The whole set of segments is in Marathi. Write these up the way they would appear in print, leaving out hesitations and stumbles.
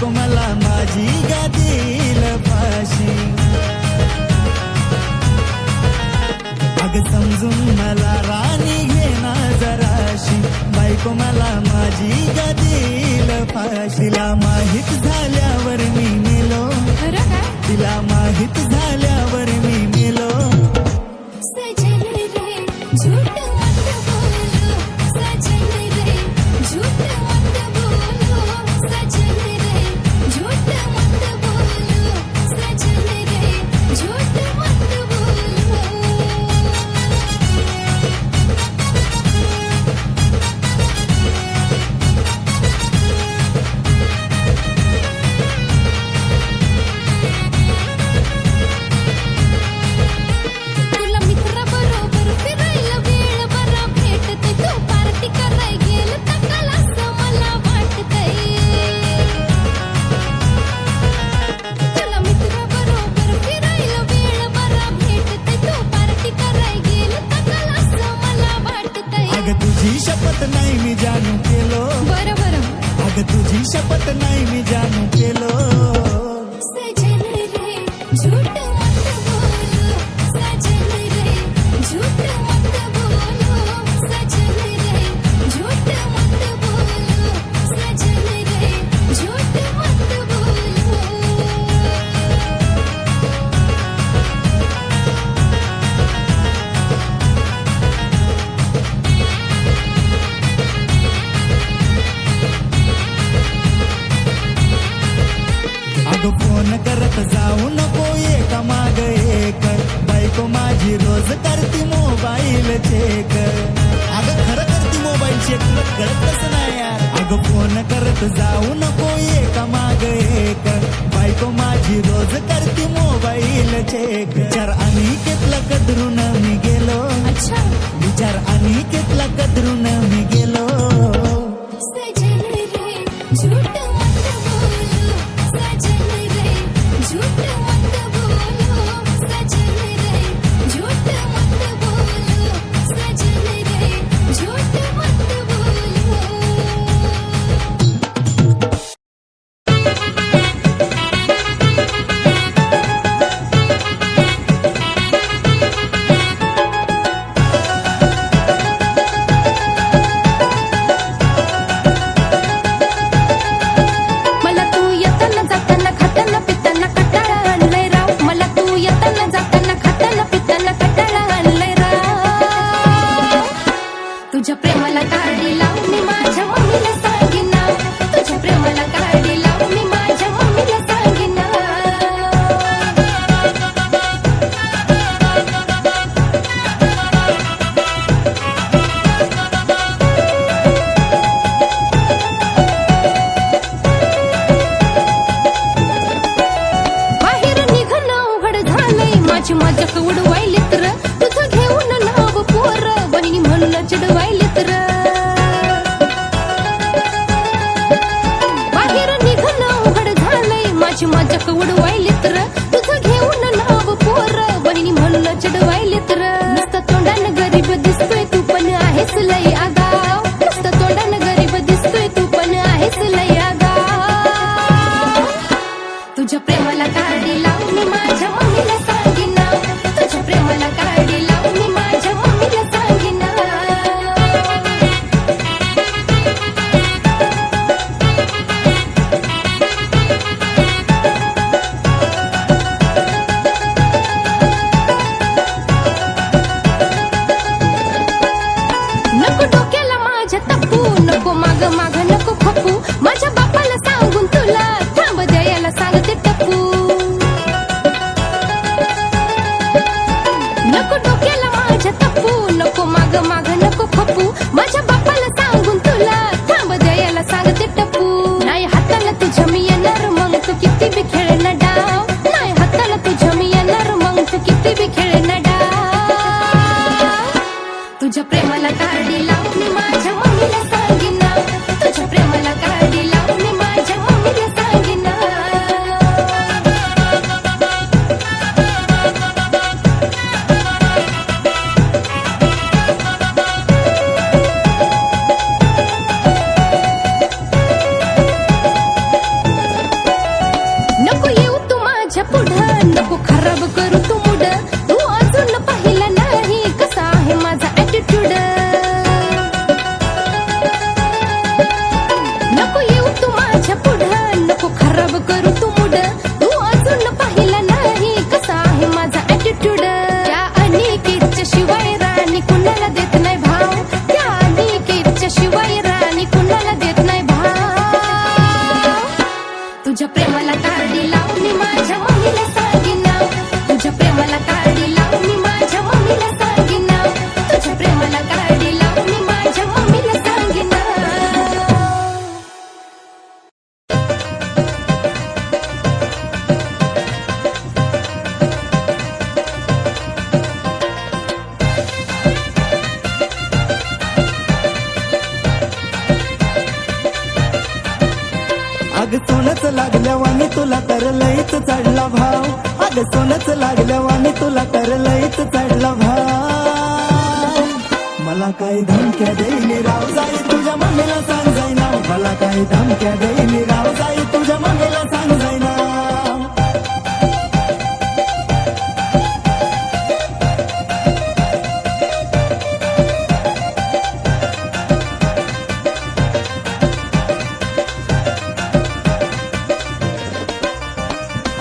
बायको मला माझी गादील फाशी. अग समजून मला राणी घेना जराशी, बायको मला माझी गादील फाशीला. माहित झाल्यावर मी मेलो, तिला माहित झाल्यावर मी मेलो. सजन रे झूठ मत बोलो, सजन रे झूठ मत बोलो, सजन रे झूठ मत बोलो, सजन रे झूठ मत बोलो. तुला मित्राबरोबर फिरायला वेळ बरा भेटते, तू पार्टी कराय गेलं तर असं मला वाटतंय. तुला मित्राबरोबर फिरायला वेळ बरा भेटते, तू पार्टी कराय गेलं तर असं मला वाटतंय. अग तुझी शपथ नाही मी जानू केलो, बरं बरं अग तुझी शपथ नाही मी जानू केलो. सजन रे झूठ मत बोलो, सजन रे झूठ मत बोलो, सजन रे झूठ मत बोलो, सजन रे झूठ मत बोलो. अग फोन करत जाऊ नको एका माग एक, बायको माझी रोज करती मोबाईल चेक. अग खरं करती मोबाईल चेक, तुला कळत कसं नाही यार. अग फोन करत जाऊ नको एका माग एक, बायको माझी रोज करती मोबाईल चेक. विचार अनिकेतला कदरून मी गेलो, अच्छा विचार अनिकेतला कदरून मी गेलो. सजन रे झूठ मत बोलो, सजन रे झूठ मत बोलो, सजन रे झूठ मत बोलो, सजन रे झूठ मत बोलो. मला तू येताना जाताना खाताना पिताना कटाळा आणलाय राव, मला तू येताना जाताना खाताना पिताना कटाळा आणलाय राव. तुझ्या प्रेमाला काढी लाव मी माझ्या मम्मीला सांगीन नाव, तुझ्या प्रेमाला काढी लाव मी माझ्या मम्मीला सांगीन नाव. बाहेर निघणं अवघड झालंय, माझी मजाक उडवायली तर तुझं घेऊन नाव पोर बहिणी म्हणून चिडवायली तर. बाहेर निघणं अवघड झालंय, माझी मजाक उडवायली तर तुझं घेऊन नाव पोर बहिणी म्हणून चिडवायली तर. नुसतं तोंडानं गरीब दिसतोय तू पण आहेस लय आगाव, नुसतं तोंडानं गरीब दिसतोय तू पण आहेस लय आगाव. तुझ्या प्रेमाला काढी लाव मी माझ्या मम्मीला सांगीन नाव, तुझ्या प्रेमाला काढी लाव मी माझ्या मम्मीला सांगीन नाव. नको डोक्याला माझ्या तप्पू, नको माग माग नको खपू, माझ्या बापाला सांगून तुला थांब द्यायला सांगते टप्पू. नको डोक्याला माझ्या तप्पू, नको माग माग नको खपू, माझ्या बापाला सांगून तुला थांब द्यायला सांगते टप्पू. नाही हाताला तुझ्या मी येणार मग तू किती बी खेळ ना डाव, नाही हाताला तुझ्या मी येणार मग तू किती बी खेळ ना डाव. तुझ्या प्रेमाला काढी लाव मी माझ्या मम्मीला सांगीन नाव, तुझ्या प्रेमाला काढी लाव मी माझ्या मम्मीला सांगीन नाव. नको खराब करू तू मूड तू अजून पाहिला नाही कसा आहे माझा ऍटिट्यूड नको येऊ तू माझ्या पुढं नको खराब करू तू मूड तू अजून पाहिला नाही कसा आहे माझा ऍटिट्यूड त्या अनिकेतच्या शिवाय राणी कुणाला देत नाही भाव त्या अनिकेतच्या शिवाय राणी कुणाला देत नाही भाव तुझ्या प्रेमाला तारडी लाव मी माझ्या मम्मीला सांगीन नाव तुझ्या प्रेमाला तारडी लाव मी माझ्या मम्मीला सांगीन नाव तुझ्या प्रेमाला तारडी लाव मी माझ्या मम्मीला सांगीन नाव अग सोनच लागल्यावानी तुला तर लईच चढला भाव अग सोनच लागल्यावानी तुला तर लईच चढला भाव मला काही धमक्या देईनी राव जाई तुझ्या मम्मीला सांग जाईना मला काही धमक्या देईनी राव जाई तुझ्या मम्मीला सांग जाईना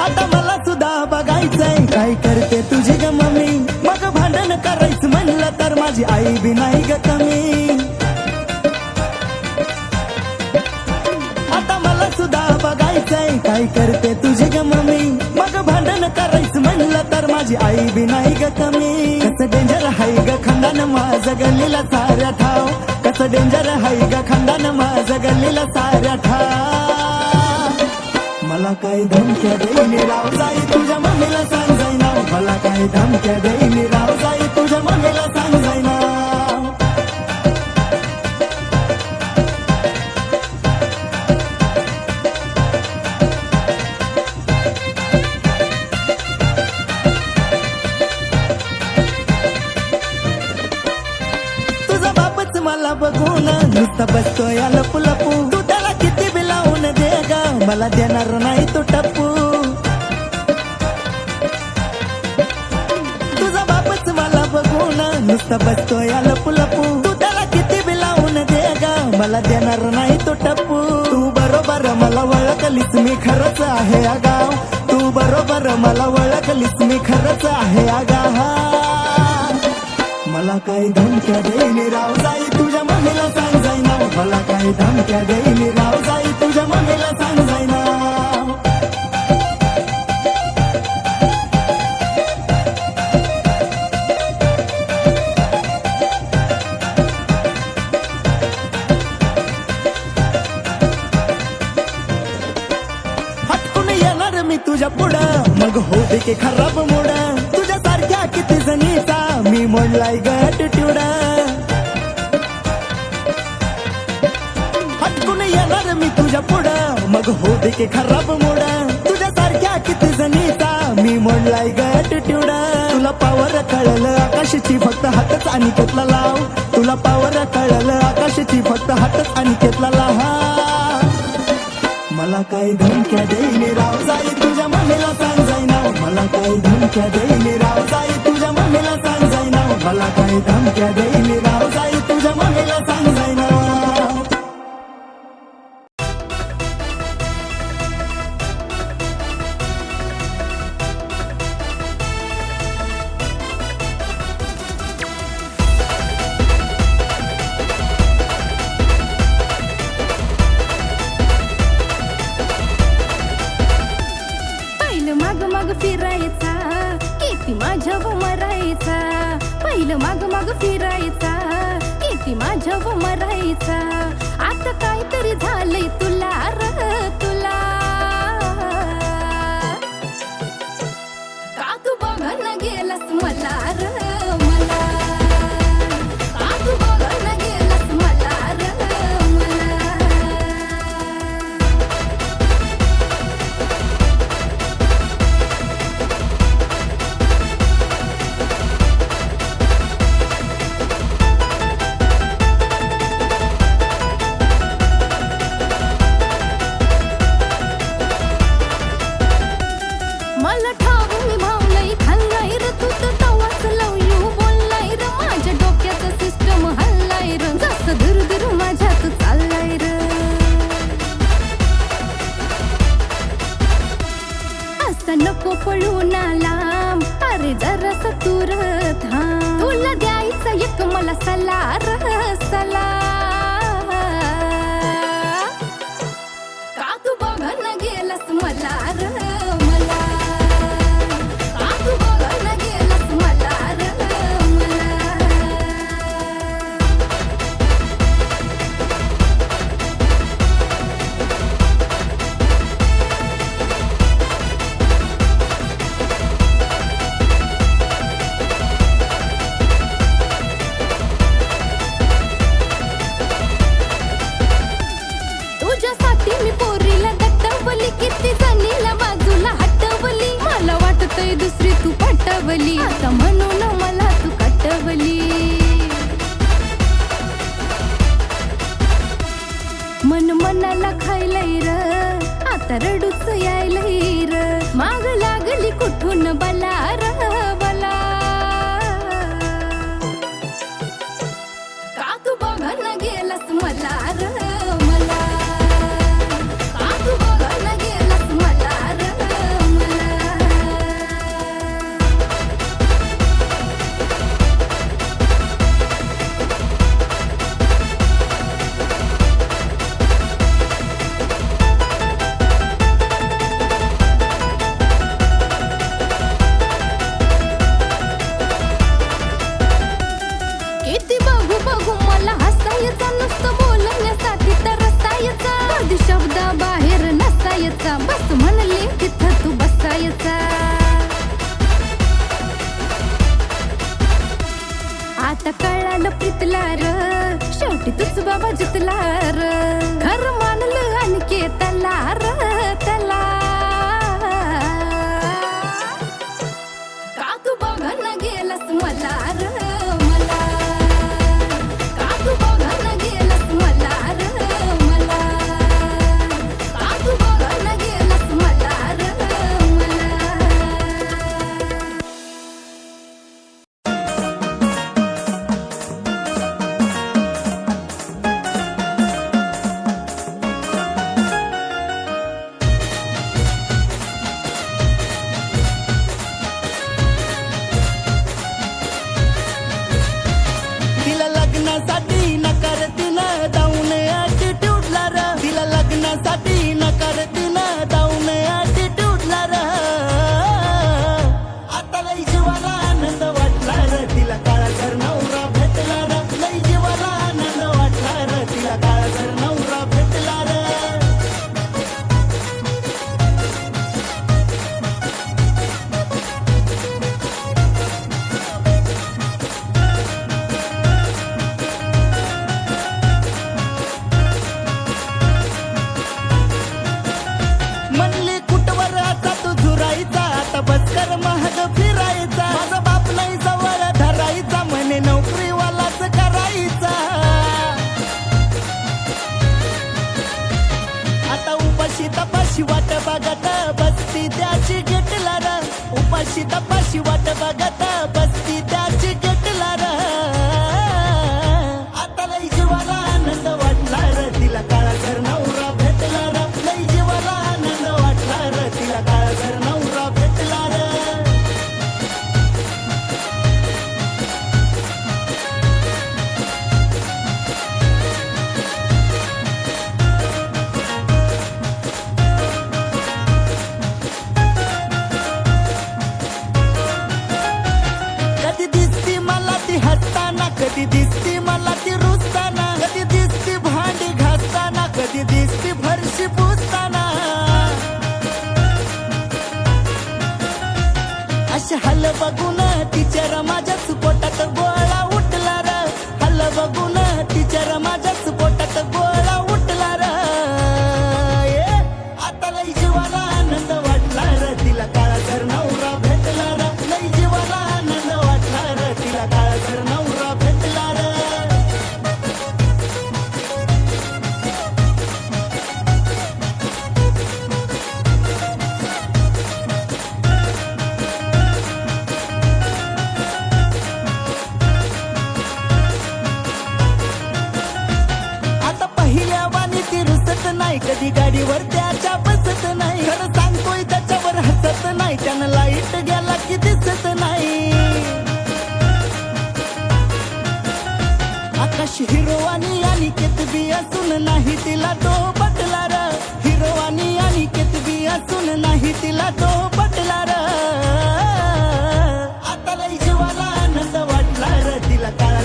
आता मला सुद्धा बघायचंय काय करते तुझी ग मम्मी मग भांडण करायचं म्हणलं तर माझी आई बी नाही ग कमी आता मला सुद्धा बघायचंय काय करते तुझी ग मम्मी मग भांडण करायचं म्हणलं तर माझी आई बी नाही ग कमी कसं डेंजर हाय ग खंडान माझं गल्लीला साऱ्या ठाव कसं डेंजर हाय ग खंडान माझं गल्लीला साऱ्या ठाव मला काही धमक्या देईनी राव जाई तुझ्या मम्मीला सांग जाईना मला काही धमक्या देईनी राव जाई तुझ्या मम्मीला सांग जाईना तुझा बापच मला बघून नुसता बसतोय लपू लपू तू त्याला किती बी लावून दे ग मला देणार नाही तो टप्पू तुझा बापच मला बघून नुसता बसतोय लपू लपू तू त्याला किती बी लावून दे ग मला देणार नाही तो टप्पू तू बरोबर मला ओळखलीस मी खरंच आहे आगाव तू बरोबर मला ओळखलीस मी खरंच आहे आगाव मला काही धमक्या देईनी राव जाई तुझ्या मम्मीला सांग जाईना मला काही धमक्या देईनी राव जाई तुझ्या मम्मीला सांग जाईना हटकून येणार मी तुझ्या पुढं मग होते की खराब मोड तुझ्या सारख्या किती जणीचा मी मोडलाय ग ऍटिट्यूड हटकून येणार मी तुझ्या पुढं मग होते की खराब मोड तुझ्या सारख्या किती जणीचा मी मोडलाय ग ऍटिट्यूड तुला पावर कळलं आकाशाची फक्त हातच आणि केतला लाव तुला पावर कळलं आकाशाची फक्त हातच आणि केतला लाव मला काही धमक्या देईनी राव जाई तुझ्या मम्मीला सांग जाईना मला काही धमक्या देईनी राव जाई तुझ्या मम्मीला सांग जाईना मला काही धमक्या देईनी राव जाई तुझ्या मम्मीला सांग जाईना माग माग फिरायचा किती माझ्या मरायचा पहिलं माग माग फिरायचा किती माझ्या मरायचा आता काहीतरी झालंय तुला र तुला का तू बघायला गेलास मला र मला का तू बघायला गेलास मला र मला ठाव मी भाव नाही खाल्लाय र तू तर तवाच लव यू बोललाय र माझ्या डोक्याचं सिस्टम हल्लाय र जसं दुर माझ्यात चाललाय र असं नको पळू ना लांब अरे जरासा दूर थांब तुला द्यायचा एक मला सला र सला का तू बघायला गेलास मला र मला का तू बघायला गेलास मला र मला तुझ्यासाठी मी पोरीला दट्टवली किती जणीला बाजूला हटवली मला वाटतंय दुसरी तू पटवली आता म्हणून मला तू कटवली मन मनाला खायलंय र आता रडूच यायलंय र माग लागली कुठून बला र बला का तू बघायला गेलास मला र मला का तू बघायला गेलास मला र मला किती बघू बघू मला हसायचं नुसतं बोलण्यासाठी तर रसायचा कधी शब्द बाहेर नसायचा बस म्हणले तिथं तू बसायचा आता कळालं प्रीतला र शेवटी तुझ बाबा जितला र खरं मानलं आणखी त्याला र त्याला का तू बघायला गेलास मला र मला का तू बघायला गेलास मला र मला का तू बघायला गेलास मला र मला तिला लग्नासाठी नकार तिनं जाऊन ॲटिट्यूडला र तिला लग्नासाठी नकार तिनं जाऊन ॲटिट्यूडला र आता लई जीवाला आनंद वाटला र तिला काळाकर नवरा भेटला र लई जीवाला आनंद वाटला र तिला काळाकर नवरा भेटला र म्हणली कुठवर आता तू झुरायचा आता बस कर महाग फिरायचा माझा बाप नाही जवळ धरायचा म्हणे नोकरीवालाच करायचा आता उपाशी तपाशी वाट बघत बसती त्याची घेतला र उपाशी तपाशी वाट बघत बसती त्याची घेतला र आता लई जीवाला आनंद वाटला र तिला काळाकर नवरा भेटला र लई जीवाला आनंद वाटला र तिला काळाकर नवरा भेटला र कधी दिसती मला ती हसताना कधी दिसती मला ती रुसताना कधी दिसती भांडी घासताना कधी दिसती फरशी पुसताना असे हल बघून तिच्या माझ्याच पोटात गोळा उठला र हल बघून तिच्या माझ्याच पोटात गोळा उठला र आता लई जीवाला आनंद वाटला र तिला काळाकर नवरा भेटला र लई जीवाला आनंद वाटला र तिला काळाकर नवरा भेटला र तर त्याच्या बसत नाही. खरं सांगतोय त्याच्यावर हसत नाही, त्यानं लाईट गेला की दिसत नाही. आकाश हिरो आणि अनिकेत बी असून नाही तिला तो पटला र. हिरो आणि अनिकेत बी असून नाही तिला तो पटला र. आता लय जीवाला आनंद वाटला र, तिला काळा